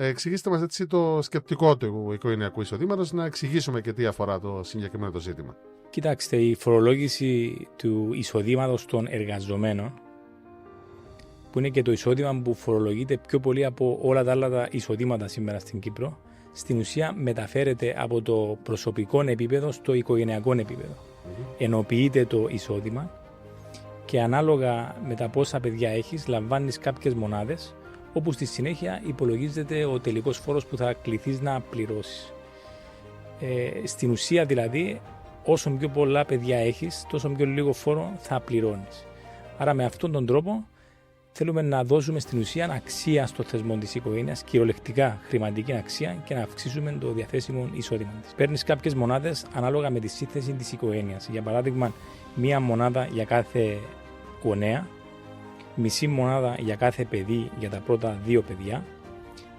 Εξηγήστε μας έτσι το σκεπτικό του οικογενειακού εισοδήματος, να εξηγήσουμε και τι αφορά το συγκεκριμένο το ζήτημα. Κοιτάξτε, η φορολόγηση του εισοδήματος των εργαζομένων, που είναι και το εισόδημα που φορολογείται πιο πολύ από όλα τα άλλα τα εισοδήματα σήμερα στην Κύπρο, στην ουσία μεταφέρεται από το προσωπικό επίπεδο στο οικογενειακό επίπεδο. Ενοποιείται το εισόδημα και ανάλογα με τα πόσα παιδιά έχεις, λαμβάνεις κάποιες μονάδες, όπου στη συνέχεια υπολογίζεται ο τελικός φόρος που θα κληθείς να πληρώσεις. Στην ουσία δηλαδή, όσο πιο πολλά παιδιά έχεις, τόσο πιο λίγο φόρο θα πληρώνεις. Άρα με αυτόν τον τρόπο θέλουμε να δώσουμε στην ουσία αξία στο θεσμό της οικογένειας, κυριολεκτικά χρηματική αξία, και να αυξήσουμε το διαθέσιμο εισόδημα της. Παίρνεις κάποιες μονάδες ανάλογα με τη σύνθεση της οικογένειας. Για παράδειγμα, μία μονάδα για κάθε γονέα, μισή μονάδα για κάθε παιδί για τα πρώτα 2 παιδιά,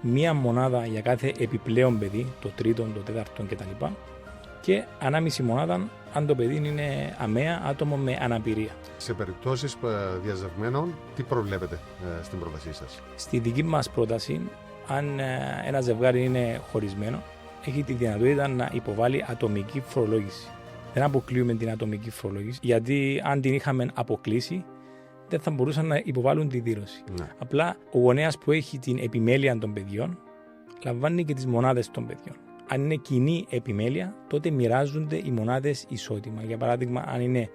μία μονάδα για κάθε επιπλέον παιδί, το τρίτο, το τέταρτο κτλ. Και ανάμιση μονάδα αν το παιδί είναι αμαία, άτομο με αναπηρία. Σε περιπτώσεις διαζευμένων, τι προβλέπετε στην πρότασή σας? Στη δική μας πρόταση, αν ένα ζευγάρι είναι χωρισμένο, έχει τη δυνατότητα να υποβάλει ατομική φορολόγηση. Δεν αποκλείουμε την ατομική φορολόγηση, γιατί αν την είχαμε αποκλείσει, δεν θα μπορούσαν να υποβάλουν τη δήλωση. Ναι. Απλά ο γονέας που έχει την επιμέλεια των παιδιών λαμβάνει και τις μονάδες των παιδιών. Αν είναι κοινή επιμέλεια, τότε μοιράζονται οι μονάδες ισότιμα. Για παράδειγμα, αν είναι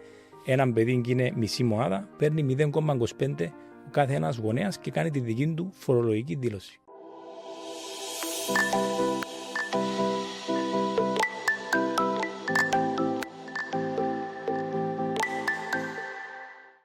ένα παιδί και είναι μισή μονάδα, παίρνει 0,25 ο κάθε ένας γονέας και κάνει τη δική του φορολογική δήλωση.